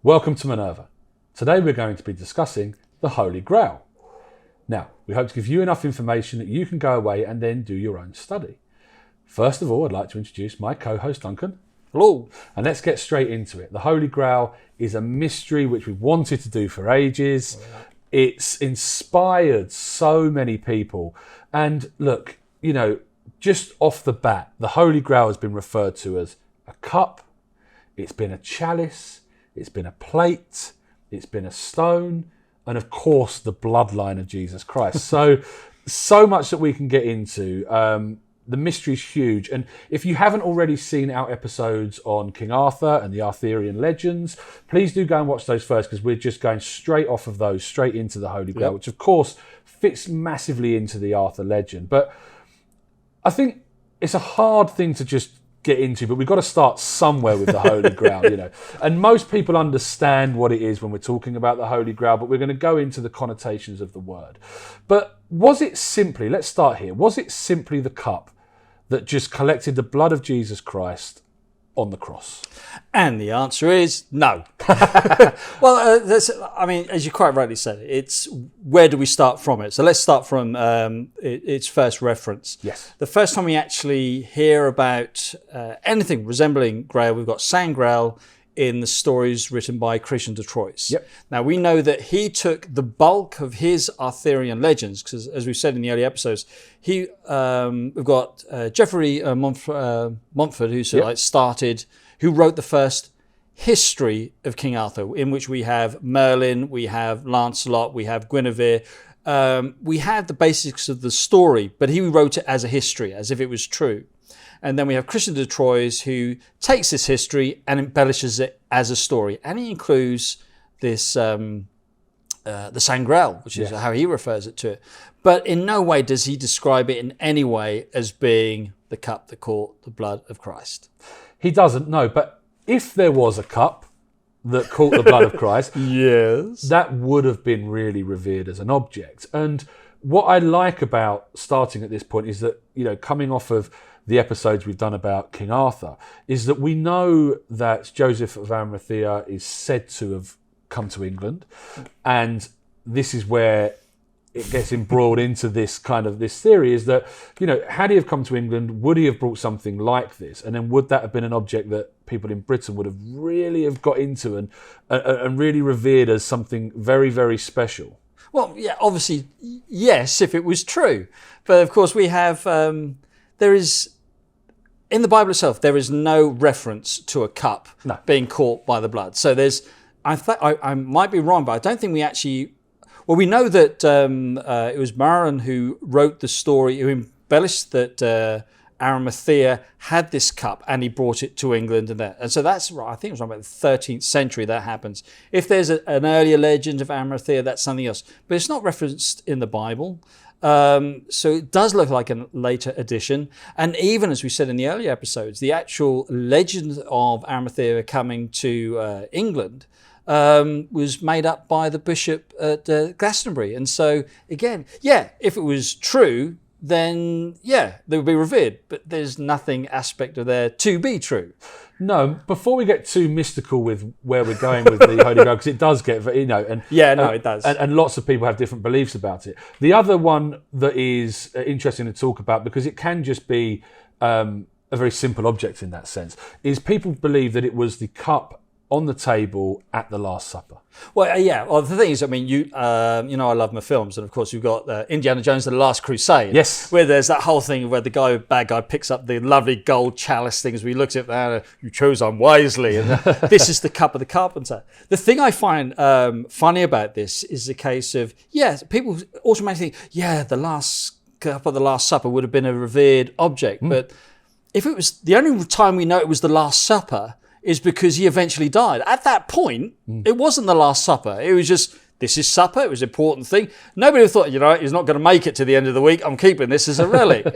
Welcome to Minerva. Today we're going to be discussing the Holy Grail. Now, we hope to give you enough information that you can go away and then do your own study. First of all, I'd like to introduce my co-host Duncan. Hello. And let's get straight into it. The Holy Grail is a mystery which we've wanted to do for ages. It's inspired so many people. And look, just off the bat, the Holy Grail has been referred to as a cup, it's been a chalice, it's been a plate, it's been a stone, and of course the bloodline of Jesus Christ. So much that we can get into. The mystery is huge. And if you haven't already seen our episodes on King Arthur and the Arthurian legends, please do go and watch those first, because we're just going straight off of those, straight into the Holy Grail, which of course fits massively into the Arthur legend. But I think it's a hard thing to just get into, but we've got to start somewhere with the Holy Grail, And most people understand what it is when we're talking about the Holy Grail, but we're going to go into the connotations of the word. But was it simply, let's start here, was it simply the cup that just collected the blood of Jesus Christ on the cross? And the answer is no. Well, as you quite rightly said, it's where do we start from it? So let's start from its first reference. Yes. The first time we actually hear about anything resembling Grail, we've got Sangrail in the stories written by Christian de Troyes. Yep. Now, we know that he took the bulk of his Arthurian legends, because as we've said in the early episodes, we've got Geoffrey Montfort, who wrote the first history of King Arthur, in which we have Merlin, we have Lancelot, we have Guinevere. We have the basics of the story, but he wrote it as a history, as if it was true. And then we have Christian de Troyes, who takes this history and embellishes it as a story. And he includes this, the Sangrail, which is how he refers it to it. But in no way does he describe it in any way as being the cup that caught the blood of Christ. He doesn't, no. But if there was a cup that caught the blood of Christ, yes, that would have been really revered as an object. And what I like about starting at this point is that, coming off of the episodes we've done about King Arthur, is that we know that Joseph of Arimathea is said to have come to England, and this is where it gets embroiled into this theory, is that, had he have come to England, would he have brought something like this? And then would that have been an object that people in Britain would have really have got into and really revered as something very, very special? Well, yeah, obviously, yes, if it was true. But of course we have, there is, in the Bible itself, there is no reference to a cup being caught by the blood. So I might be wrong, but I don't think we actually, well, we know that it was Merlin who wrote the story, who embellished that Arimathea had this cup and he brought it to England. And so that's right. I think it was around about the 13th century that happens. If there's an earlier legend of Arimathea, that's something else. But it's not referenced in the Bible. So it does look like a later addition. And even as we said in the earlier episodes, the actual legend of Arimathea coming to England was made up by the bishop at Glastonbury. And so again, if it was true, then they would be revered. But there's nothing aspect of there to be true. No, before we get too mystical with where we're going with the Holy Grail, because it does get, it does. And lots of people have different beliefs about it. The other one that is interesting to talk about, because it can just be a very simple object in that sense, is people believe that it was the cup on the table at the Last Supper. Well, Well, the thing is, I love my films, and of course you've got Indiana Jones and the Last Crusade. Yes. Where there's that whole thing where the bad guy picks up the lovely gold chalice things. We looked at that, you chose unwisely, and this is the cup of the carpenter. The thing I find funny about this is the case of, people automatically think, the last cup of the Last Supper would have been a revered object. But if it was, the only time we know it was the Last Supper is because he eventually died. At that point, it wasn't the Last Supper. It was just, this is supper. It was an important thing. Nobody thought, he's not going to make it to the end of the week. I'm keeping this as a relic.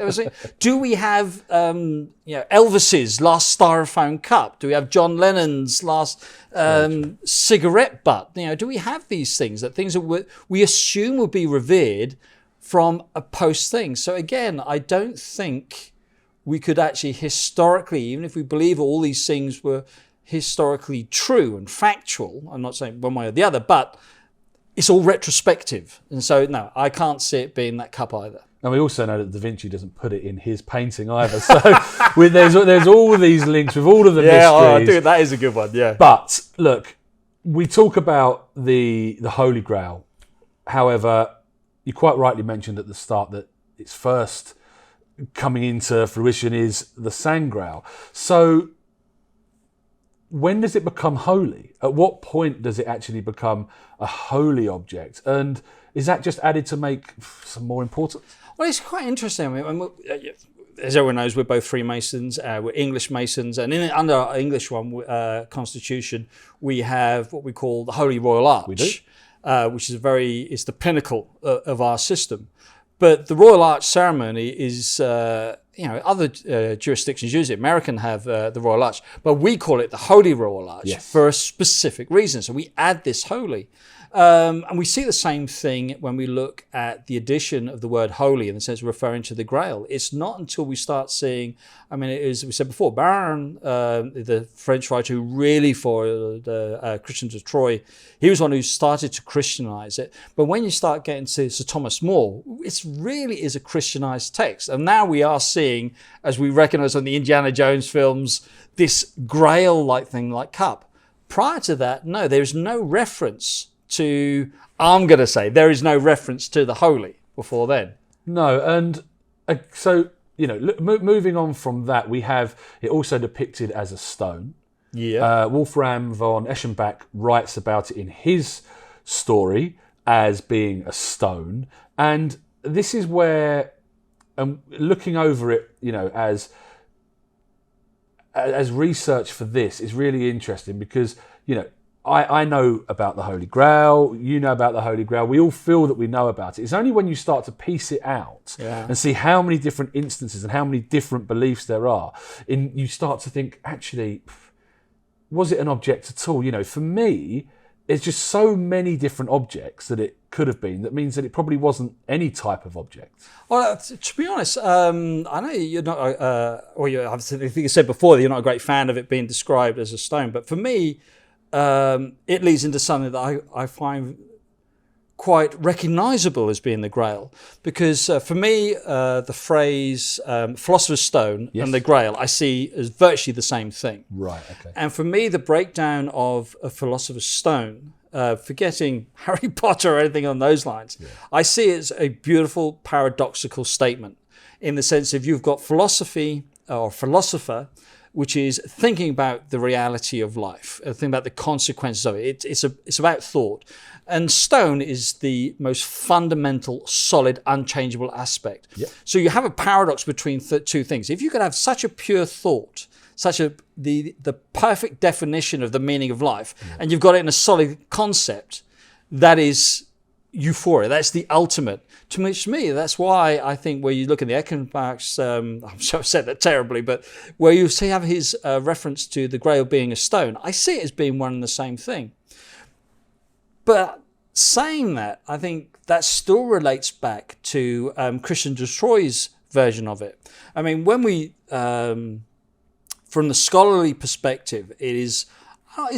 Do we have, Elvis's last styrofoam cup? Do we have John Lennon's last cigarette butt? Do we have these things that we assume would be revered from a post thing? So again, I don't think we could actually historically, even if we believe all these things were historically true and factual. I'm not saying one way or the other, but it's all retrospective. And so, no, I can't see it being that cup either. And we also know that Da Vinci doesn't put it in his painting either. So there's all these links with all of the mysteries. Oh, dude, that is a good one, yeah. But look, we talk about the Holy Grail. However, you quite rightly mentioned at the start that its first coming into fruition is the Sangrail. So when does it become holy? At what point does it actually become a holy object? And is that just added to make some more importance? Well, it's quite interesting. I mean, as everyone knows, we're both Freemasons. We're English Masons, and under our English constitution, we have what we call the Holy Royal Arch, we do. Which is the pinnacle of our system. But the Royal Arch ceremony is, other jurisdictions use it. American have the Royal Arch, but we call it the Holy Royal Arch for a specific reason. So we add this holy. And we see the same thing when we look at the addition of the word holy in the sense of referring to the Grail. It's not until we start seeing, as we said before, Baron, the French writer who really followed the Christians of Troy, he was one who started to Christianize it. But when you start getting to Sir Thomas More, it really is a Christianized text. And now we are seeing, as we recognize on the Indiana Jones films, this Grail-like thing like cup. Prior to that, no, there's no reference to, I'm going to say, there is no reference to the holy before then. No, and so, moving on from that, we have it also depicted as a stone. Yeah. Wolfram von Eschenbach writes about it in his story as being a stone. And this is where, looking over it, as research for this is really interesting because, I know about the Holy Grail, you know about the Holy Grail, we all feel that we know about it. It's only when you start to piece it out and see how many different instances and how many different beliefs there are, you start to think, actually, was it an object at all? For me, it's just so many different objects that it could have been. That means that it probably wasn't any type of object. Well, to be honest, I know you're not, I think you said before that you're not a great fan of it being described as a stone, but for me, it leads into something that I find quite recognizable as being the Grail. Because for me, the phrase Philosopher's Stone and the Grail, I see as virtually the same thing. Right, okay. And for me, the breakdown of a Philosopher's Stone, forgetting Harry Potter or anything on those lines, I see it as a beautiful paradoxical statement in the sense of you've got philosophy or philosopher, which is thinking about the reality of life, thinking about the consequences of it. It's about thought. And stone is the most fundamental, solid, unchangeable aspect. Yep. So you have a paradox between two things. If you could have such a pure thought, the perfect definition of the meaning of life, and you've got it in a solid concept, that is euphoria. That's the ultimate. To me, that's why I think where you look at the Eckenbach's, I'm sure I've said that terribly, but where you see have his reference to the Grail being a stone, I see it as being one and the same thing. But saying that, I think that still relates back to Christian de Troy's version of it. I mean, when we, from the scholarly perspective, it's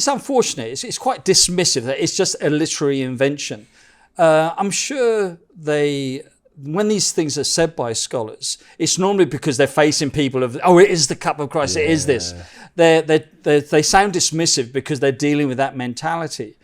unfortunate. It's quite dismissive that it's just a literary invention. I'm sure when these things are said by scholars, it's normally because they're facing people of, it is the cup of Christ, it is this. They sound dismissive because they're dealing with that mentality.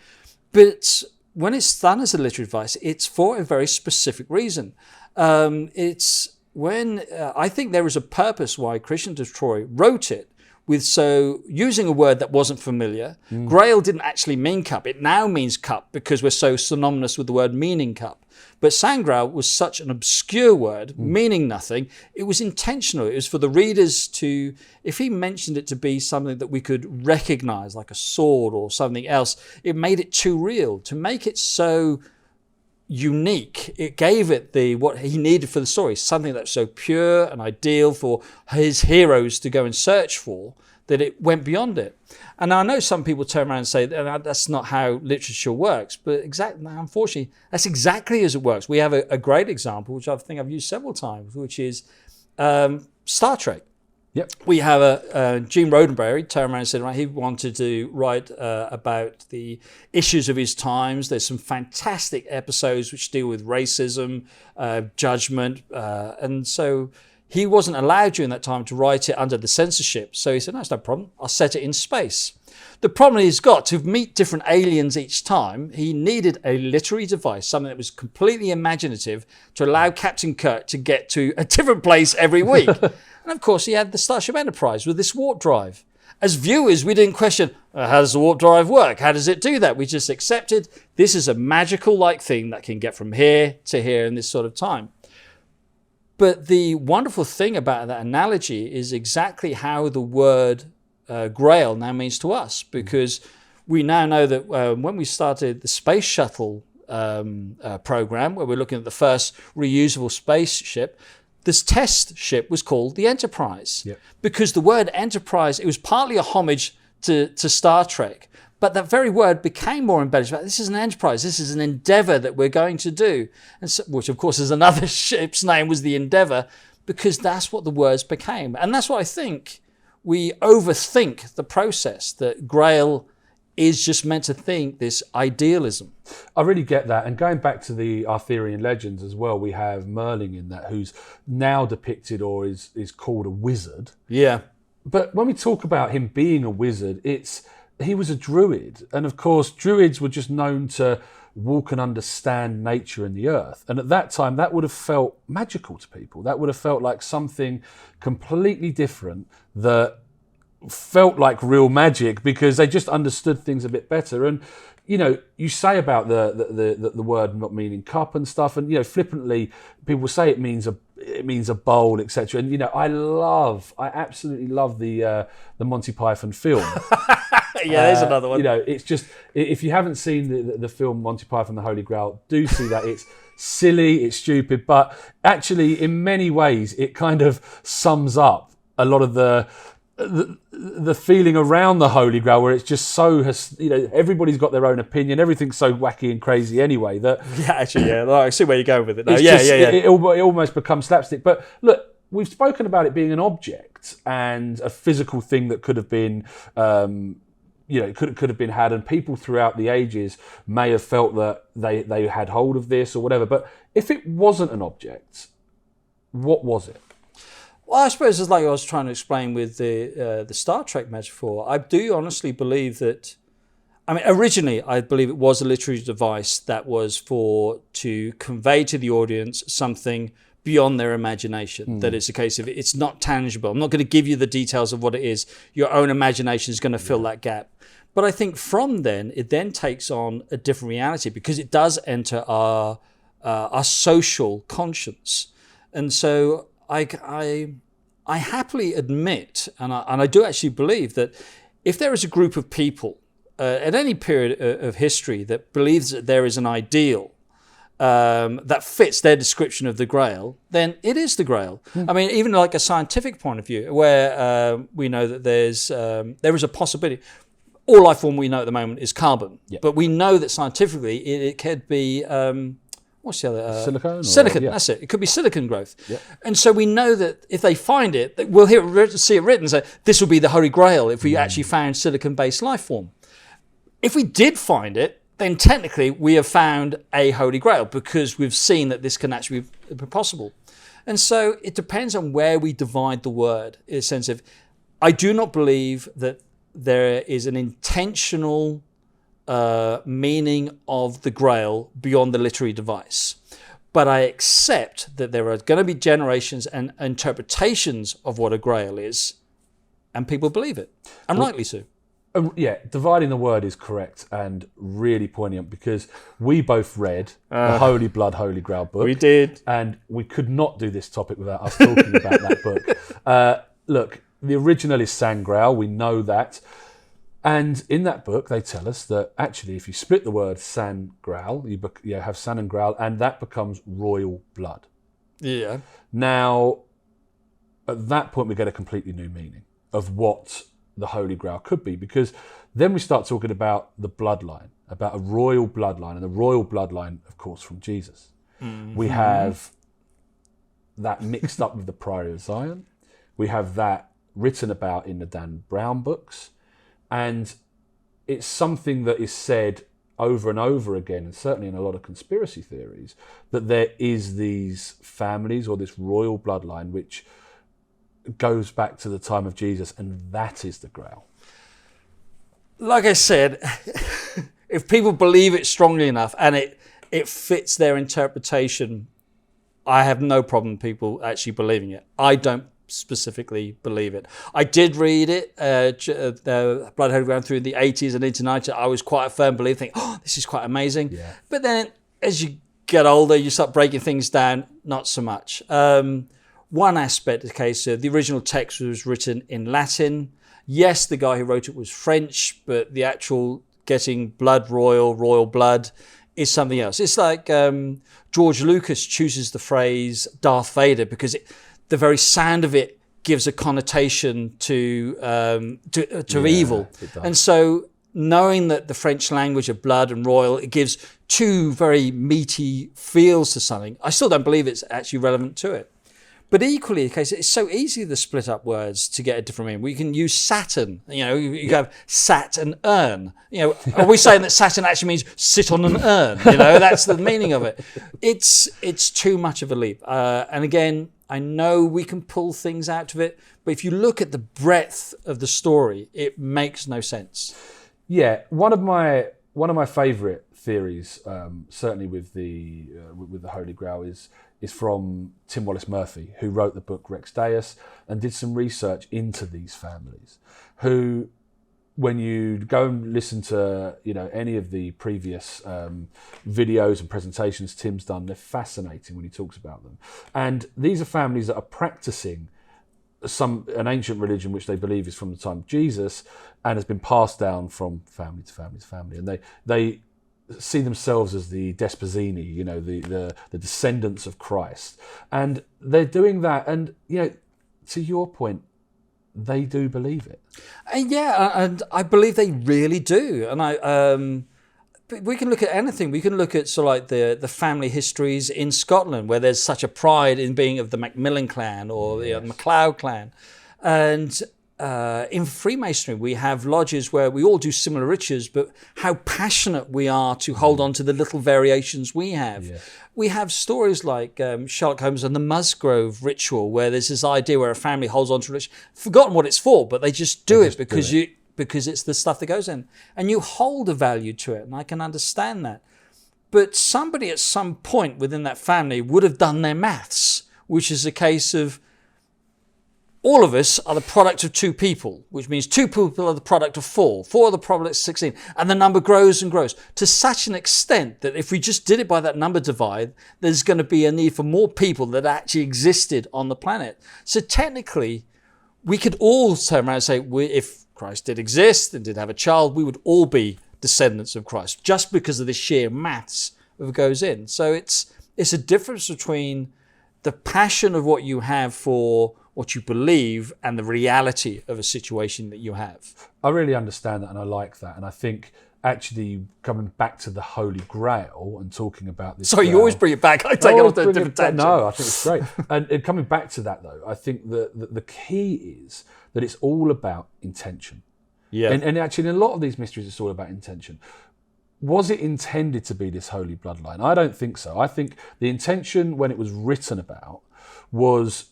But when it's done as a literary device, it's for a very specific reason. It's when I think there is a purpose why Christian de Troy wrote it. Using a word that wasn't familiar. Grail didn't actually mean cup. It now means cup because we're so synonymous with the word meaning cup. But Sangrail was such an obscure word, meaning nothing. It was intentional. It was for the readers to, if he mentioned it to be something that we could recognize, like a sword or something else, it made it too real. To make it so unique, it gave it what he needed for the story, something that's so pure and ideal for his heroes to go and search for, that it went beyond it. And I know some people turn around and say that's not how literature works, but unfortunately, that's exactly as it works. We have a great example, which I think I've used several times, which is Star Trek. Yep. We have Gene Roddenberry turned around and said, right, he wanted to write about the issues of his times. There's some fantastic episodes which deal with racism, judgment, and so he wasn't allowed during that time to write it under the censorship. So he said, no, it's no problem. I'll set it in space. The problem he's got, to meet different aliens each time, he needed a literary device, something that was completely imaginative, to allow Captain Kirk to get to a different place every week. And of course, he had the Starship Enterprise with this warp drive. As viewers, we didn't question, how does the warp drive work? How does it do that? We just accepted this is a magical-like thing that can get from here to here in this sort of time. But the wonderful thing about that analogy is exactly how the word Grail now means to us, because we now know that when we started the space shuttle program, where we're looking at the first reusable spaceship, this test ship was called the Enterprise. Yep. Because the word Enterprise, it was partly a homage to Star Trek, but that very word became more embellished. This is an enterprise. This is an endeavor that we're going to do, and so, which of course is another ship's name was the Endeavor, because that's what the words became. And that's what I think we overthink the process, that Grail is just meant to think this idealism. I really get that. And going back to the Arthurian legends as well, we have Merlin in that, who's now depicted or is called a wizard. Yeah. But when we talk about him being a wizard, he was a druid. And of course, druids were just known to walk and understand nature and the earth. And at that time, that would have felt magical to people. That would have felt like something completely different that felt like real magic, because they just understood things a bit better. And you know, you say about the word not meaning cup and stuff, and you know, flippantly people say it means a bowl, etc. And you know, I absolutely love the Monty Python film. Yeah, there's another one. You know, it's just, if you haven't seen the film Monty Python the Holy Grail, do see that. It's silly, it's stupid, but actually in many ways it kind of sums up a lot of the feeling around the Holy Grail, where it's just so, you know, everybody's got their own opinion, everything's so wacky and crazy anyway that I see where you're going with it now. It almost becomes slapstick. But look, we've spoken about it being an object and a physical thing that could have been could have been had, and people throughout the ages may have felt that they had hold of this or whatever. But if it wasn't an object, what was it? Well, I suppose it's like I was trying to explain with the Star Trek metaphor. I do honestly believe that, I mean, originally I believe it was a literary device that was to convey to the audience something beyond their imagination. That it's a case of it's not tangible. I'm not going to give you the details of what it is. Your own imagination is going to fill that gap. But I think from then, it then takes on a different reality, because it does enter our social conscience. And so I happily admit, and I do actually believe that if there is a group of people at any period of history that believes that there is an ideal that fits their description of the Grail, then it is the Grail. I mean, even like a scientific point of view, where we know that there is a possibility. All life form we know at the moment is carbon, but we know that scientifically it could be what's the other? Silicon. Silicon, that's it. It could be silicon growth. Yeah. And so we know that if they find it, we'll see it written, say, this will be the Holy Grail if we actually found silicon-based life form. If we did find it, then technically we have found a Holy Grail, because we've seen that this can actually be possible. And so it depends on where we divide the word, in a sense of, I do not believe that there is an intentional meaning of the Grail beyond the literary device. But I accept that there are going to be generations and interpretations of what a Grail is, and people believe it, and rightly so. Dividing the word is correct and really poignant, because we both read the Holy Blood, Holy Grail book. We did. And we could not do this topic without us talking about that book. Look, the original is Sangrail, we know that. And in that book, they tell us that actually, if you split the word Sangrail, you have San and Grail, and that becomes royal blood. Yeah. Now, at that point, we get a completely new meaning of what the Holy Grail could be, because then we start talking about the bloodline, about a royal bloodline, and the royal bloodline, of course, from Jesus. Mm-hmm. We have that mixed up with the Priory of Zion. We have that written about in the Dan Brown books, and it's something that is said over and over again, and certainly in a lot of conspiracy theories, that there is these families or this royal bloodline which goes back to the time of Jesus, and that is the Grail. Like I said, if people believe it strongly enough and it fits their interpretation, I have no problem people actually believing it. I don't specifically believe it. I did read it, Blood Holy Grail through the 80s and into 90s. I was quite a firm believer, thinking, oh, this is quite amazing. Yeah. But then as you get older, you start breaking things down, not so much. One aspect of the case, the original text was written in Latin. Yes, the guy who wrote it was French, but the actual getting blood royal blood is something else. It's like George Lucas chooses the phrase Darth Vader because the very sound of it gives a connotation to evil. And so knowing that the French language of blood and royal, it gives two very meaty feels to something. I still don't believe it's actually relevant to it. But equally, the case, it's so easy to split up words to get a different meaning. We can use Saturn. You have sat and urn. Are we saying that Saturn actually means sit on an urn? That's the meaning of it. It's too much of a leap. And again, I know we can pull things out of it, but if you look at the breadth of the story, it makes no sense. Yeah, one of my favourite theories, certainly with the Holy Grail, is from Tim Wallace Murphy, who wrote the book Rex Deus and did some research into these families. Who, when you go and listen to any of the previous videos and presentations Tim's done, they're fascinating when he talks about them. And these are families that are practicing an ancient religion which they believe is from the time of Jesus and has been passed down from family to family to family. And they see themselves as the Desposini, the descendants of Christ. And they're doing that. And, to your point, they do believe it. And I believe they really do. And we can look at anything. We can look at sort of like the family histories in Scotland, where there's such a pride in being of the Macmillan clan or the MacLeod clan. And in Freemasonry, we have lodges where we all do similar rituals, but how passionate we are to hold on to the little variations we have. Yeah. We have stories like Sherlock Holmes and the Musgrove ritual, where there's this idea where a family holds on to a ritual, forgotten what it's for, but they just do it because it's the stuff that goes in. And you hold a value to it, and I can understand that. But somebody at some point within that family would have done their maths, which is a case of all of us are the product of two people, which means two people are the product of four. Four are the product of 16. And the number grows and grows to such an extent that if we just did it by that number divide, there's going to be a need for more people that actually existed on the planet. So technically, we could all turn around and say, if Christ did exist and did have a child, we would all be descendants of Christ, just because of the sheer maths that goes in. So it's a difference between the passion of what you have for what you believe and the reality of a situation that you have. I really understand that, and I like that. And I think actually coming back to the Holy Grail and talking about this. Sorry, you always bring it back. I take it off to a different tangent. No, I think it's great. and coming back to that though, I think the key is that it's all about intention. Yeah. And actually in a lot of these mysteries, it's all about intention. Was it intended to be this holy bloodline? I don't think so. I think the intention when it was written about was,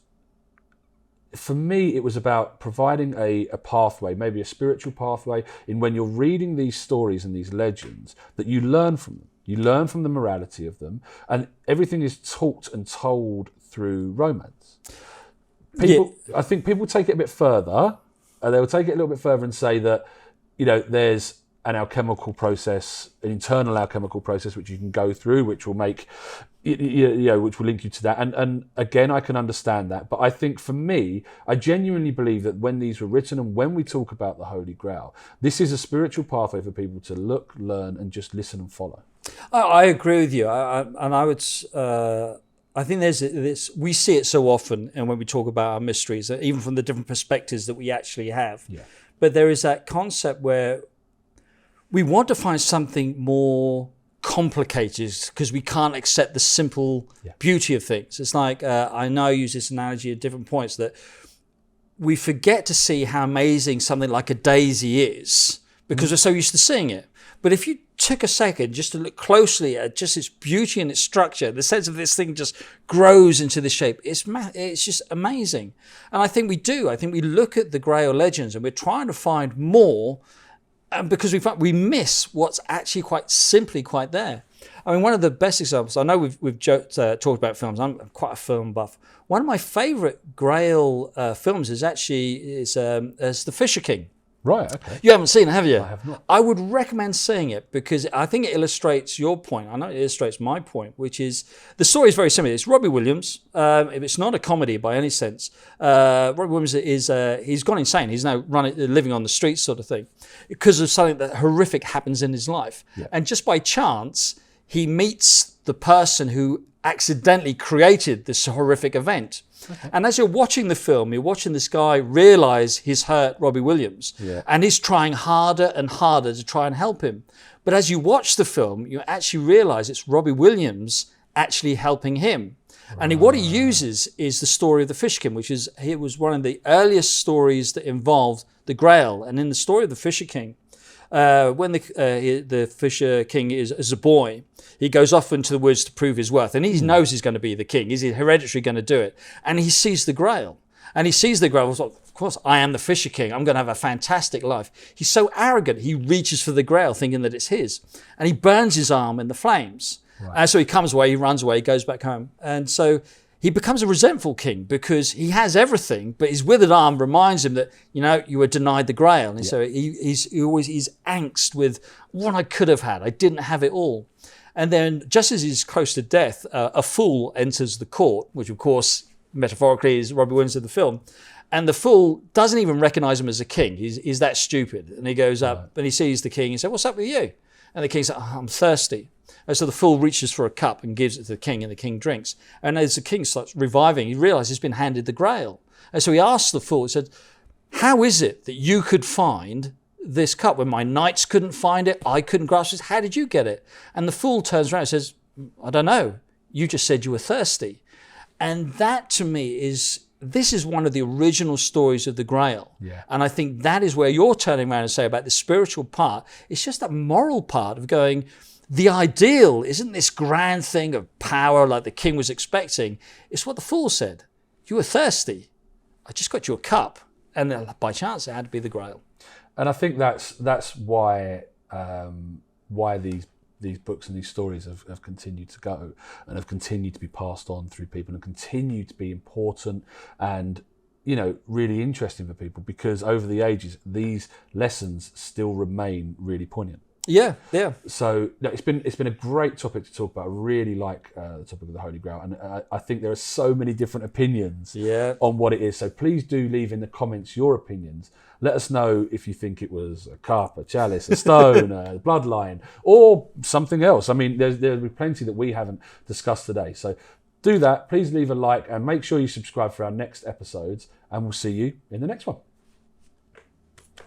for me, it was about providing a pathway, maybe a spiritual pathway, in when you're reading these stories and these legends, that you learn from them. You learn from the morality of them, and everything is taught and told through romance. I think people take it a bit further. They'll take it a little bit further and say that, there's an alchemical process, an internal alchemical process, which you can go through, which will make, which will link you to that. And again, I can understand that. But I think for me, I genuinely believe that when these were written and when we talk about the Holy Grail, this is a spiritual pathway for people to look, learn, and just listen and follow. I agree with you. I think there's this. We see it so often, and when we talk about our mysteries, even from the different perspectives that we actually have. Yeah. But there is that concept where we want to find something more complicated because we can't accept the simple beauty of things. It's like, I know I use this analogy at different points, that we forget to see how amazing something like a daisy is because we're so used to seeing it. But if you took a second just to look closely at just its beauty and its structure, the sense of this thing just grows into this shape, it's just amazing. And I think we do. I think we look at the Grail legends and we're trying to find more, because we miss what's actually quite simply quite there. I mean, one of the best examples, I know we've talked about films. I'm quite a film buff. One of my favourite Grail films is The Fisher King. Right, okay. You haven't seen it, have you? I have not. I would recommend seeing it because I think it illustrates your point. I know it illustrates my point, which is the story is very similar. It's Robbie Williams. It's not a comedy by any sense. Robbie Williams he's gone insane. He's now living on the streets sort of thing because of something that horrific happens in his life. Yeah. And just by chance, he meets the person who accidentally created this horrific event. Okay. And as you're watching the film, you're watching this guy realize he's hurt Robbie Williams. Yeah. And he's trying harder and harder to try and help him. But as you watch the film, you actually realize it's Robbie Williams actually helping him. And what he uses is the story of the Fisher King, which was one of the earliest stories that involved the Grail. And in the story of the Fisher King, when the Fisher King is a boy, he goes off into the woods to prove his worth. And he knows he's going to be the king. He's hereditary going to do it. And he sees the Grail. And he sees the Grail. He's like, of course, I am the Fisher King. I'm going to have a fantastic life. He's so arrogant. He reaches for the Grail thinking that it's his. And he burns his arm in the flames. Right. And so he comes away, he runs away, he goes back home. And so he becomes a resentful king because he has everything, but his withered arm reminds him that, you were denied the Grail. And so he's angst with what I could have had. I didn't have it all. And then just as he's close to death, a fool enters the court, which of course, metaphorically, is Robbie Williams in the film. And the fool doesn't even recognize him as a king. He's that stupid. And he goes up and he sees the king and says, "What's up with you?" And the king's like, "Oh, I'm thirsty." And so the fool reaches for a cup and gives it to the king, and the king drinks. And as the king starts reviving, he realizes he's been handed the Grail. And so he asks the fool, he said, "How is it that you could find this cup when my knights couldn't find it? I couldn't grasp it. How did you get it?" And the fool turns around and says, "I don't know. You just said you were thirsty." And that to me this is one of the original stories of the Grail. Yeah. And I think that is where you're turning around and say about the spiritual part. It's just that moral part of going, the ideal isn't this grand thing of power like the king was expecting. It's what the fool said. You were thirsty. I just got you a cup. And by chance, it had to be the Grail. And I think that's why these books and these stories have continued to go and have continued to be passed on through people and continue to be important and really interesting for people, because over the ages these lessons still remain really poignant. Yeah. So it's been a great topic to talk about. I really like the topic of the Holy Grail, and I think there are so many different opinions on what it is. So please do leave in the comments your opinions. Let us know if you think it was a cup, a chalice, a stone, a bloodline, or something else. I mean, there'll be plenty that we haven't discussed today. So do that. Please leave a like and make sure you subscribe for our next episodes, and we'll see you in the next one.